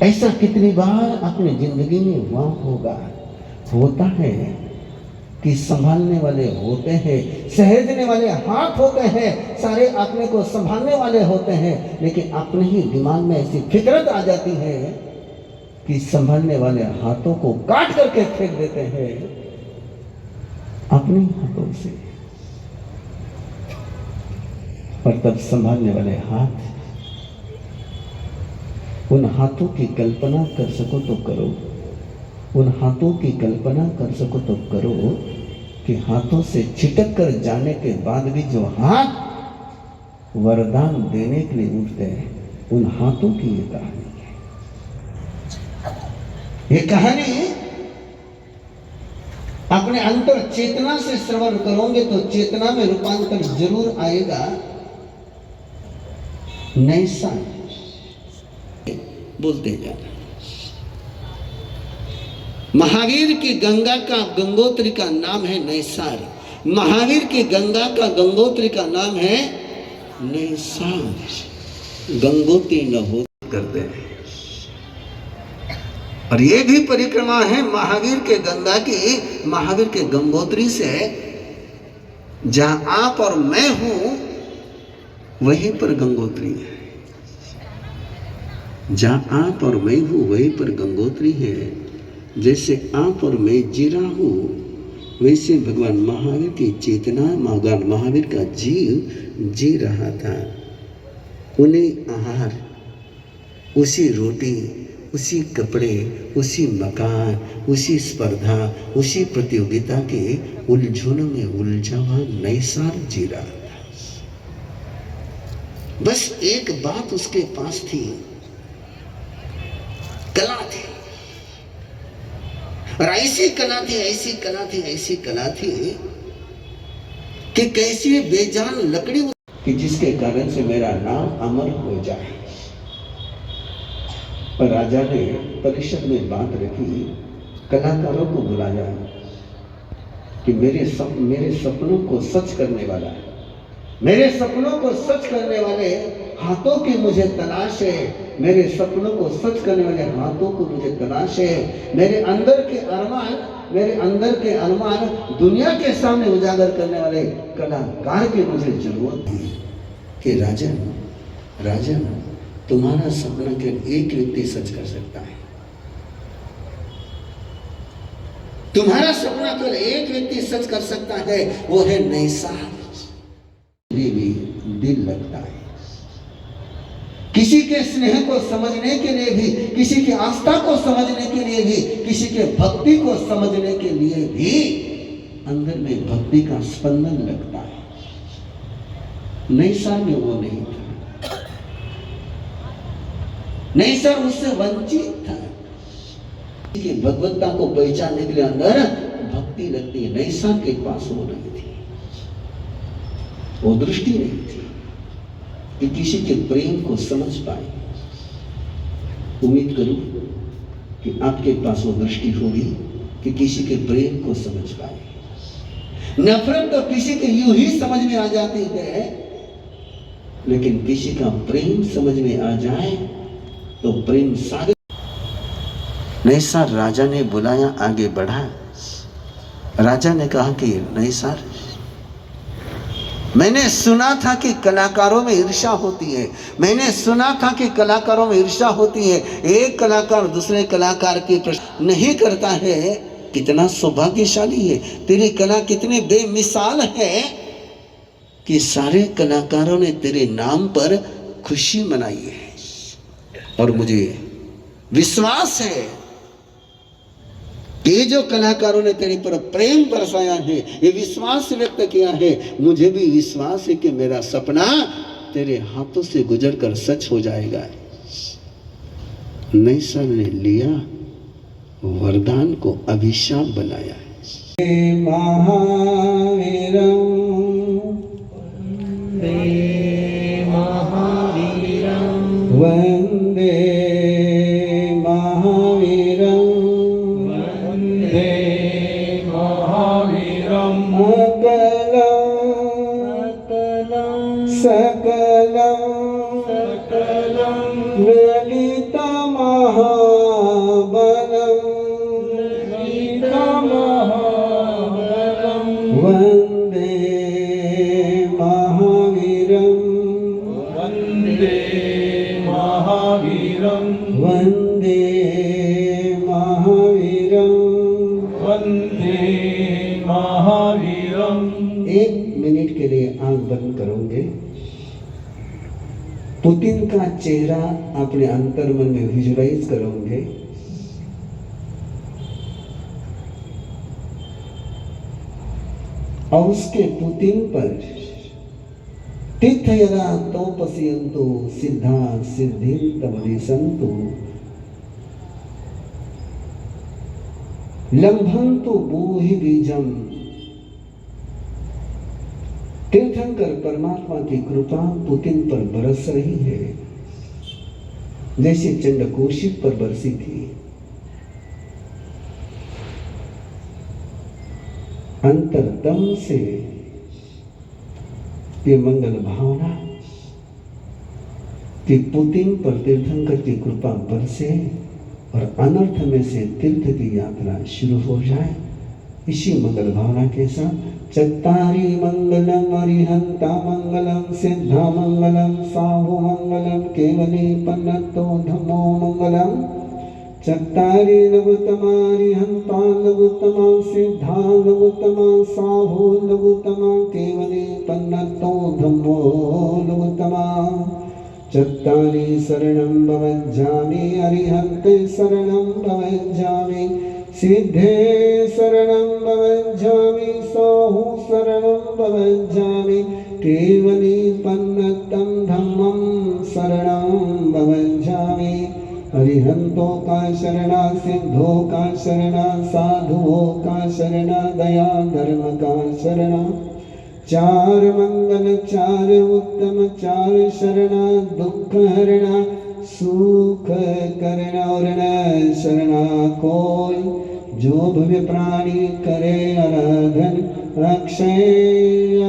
ऐसा कितनी बार अपनी जिंदगी में हुआ होगा। होता है कि संभालने वाले होते हैं, सहेजने वाले हाथ होते हैं, सारे अपने को संभालने वाले होते हैं, लेकिन अपने ही दिमाग में ऐसी फितरत आ जाती है कि संभालने वाले हाथों को काट करके फेंक देते हैं अपने हाथों से। और तब संभालने वाले हाथ, उन हाथों की कल्पना कर सको तो करो, उन हाथों की कल्पना कर सको तो करो कि हाथों से छिटक कर जाने के बाद भी जो हाथ वरदान देने के लिए उठते हैं, उन हाथों की ये कहानी है। ये कहानी अपने अंतर चेतना से श्रवण करोगे तो चेतना में रूपांतर जरूर आएगा। नैसा बोलते जाना। महावीर की गंगा का गंगोत्री का नाम है नैसार। महावीर की गंगा का गंगोत्री का नाम है नैसार। गंगोत्री न हो करते हैं। और ये भी परिक्रमा है महावीर के गंगा की, महावीर के गंगोत्री से। जहां आप और मैं हूं वहीं पर गंगोत्री है। जहां आप और मैं हूं वहीं पर गंगोत्री है। जैसे आप और मैं जी रहा हूं वैसे भगवान महावीर की चेतना, भगवान महावीर का जीव जी रहा था। उन्हें आहार, उसी रोटी, उसी कपड़े, उसी मकान, उसी स्पर्धा, उसी प्रतियोगिता के उलझनों में उलझा हुआ नैसार जी रहा था। बस एक बात उसके पास थी, कला थी। और ऐसी कला थी, ऐसी कला थी, ऐसी कला थी कि कैसी बेजान लकड़ी कि जिसके कारण से मेरा नाम अमर हो जाए। पर राजा ने परिषद में बात रखी, कलाकारों को बुलाया कि मेरे सपनों को सच करने वाला, मेरे सपनों को सच करने वाले हाथों की मुझे तलाश है। मेरे सपनों को सच करने वाले हाथों को मुझे तलाश है। मेरे अंदर के अरमान दुनिया के सामने उजागर करने वाले कलाकार की मुझे जरूरत थी। कि राजन तुम्हारा सपना केवल एक व्यक्ति सच कर सकता है। तुम्हारा सपना केवल एक व्यक्ति सच कर सकता है, वो है नैसार। भी दिल लगता है। किसी के स्नेह को समझने के लिए भी, किसी की आस्था को समझने के लिए भी, किसी के भक्ति को समझने के लिए भी अंदर में भक्ति का स्पंदन लगता है। नैसार में वो नहीं था। नैसार उससे वंचित था। कि भगवत्ता को पहचानने के लिए अंदर भक्ति लगती है। नैसार के पास वो नहीं थी, वो दृष्टि नहीं थी कि किसी के प्रेम को समझ पाए। उम्मीद करूं कि आपके पास वो दृष्टि होगी कि किसी के प्रेम को समझ पाए। नफरत तो किसी के यूं ही समझ में आ जाती है, लेकिन किसी का प्रेम समझ में आ जाए तो प्रेम सागर। नैसार राजा ने बुलाया, आगे बढ़ा। राजा ने कहा कि नैसार, मैंने सुना था कि कलाकारों में ईर्ष्या होती है। मैंने सुना था कि कलाकारों में ईर्ष्या होती है। एक कलाकार दूसरे कलाकार की प्रशंसा नहीं करता है। कितना सौभाग्यशाली है, तेरी कला कितनी बेमिसाल है कि सारे कलाकारों ने तेरे नाम पर खुशी मनाई है। और मुझे विश्वास है ये जो कलाकारों ने तेरे पर प्रेम बरसाया है, ये विश्वास व्यक्त किया है, मुझे भी विश्वास है कि मेरा सपना तेरे हाथों से गुजरकर सच हो जाएगा। नैसार ने लिया वरदान को अभिशाप बनाया है। महावीरम वंदे सकलम ललिता महा वंदे महावीरम। वंदे महावीरम। 1 मिनट के लिए आंख बंद करोगे। पुतिन का चेहरा अपने अंतर्मन में विजुलाइज करोगे। और उसके पुतिन पर तीर्थयदा तोपस्यन्तु सिद्धा सिद्धिं तमनिसन्तु लंभन्तु भूहि बीजम। तीर्थंकर परमात्मा की कृपा पुतिन पर बरस रही है, जैसे चंडकोशिक पर बरसी थी। अंतरतम से ये मंगल भावना कि पुतिन पर तीर्थंकर की कृपा बरसे और अनर्थ में से तीर्थ की यात्रा शुरू हो जाए। इसी मंगल भावना के साथ चत्तारि मंगलम अरिहंता मंगलम सिद्धा मंगलम साहु मंगलम केवली पन्नतो धम्मो मंगलम। चत्तारि लघुतमा अरिहंता लघुतमा सिद्धा लघुतमा साहु लघुतमा केवली पन्नतो धम्मो लघुतमा। चत्तारि शरणं भवज्जामि अरिहन्ते शरणं भवज्जामि सिद्धे शरणं भवज्जामि साहु शरणं भवज्जामि केवली पन्नतं धम्मं शरणं भवज्जामि। अरिहंतों का शरणा सिद्धों का शरणा साधुओं का शरणा दया धर्म का शरणा। चार मंगल चार उत्तम चार शरणा दुख हरणा सुख करना और न शरणा कोई। जो भव्य प्राणी करे आराधन अक्षय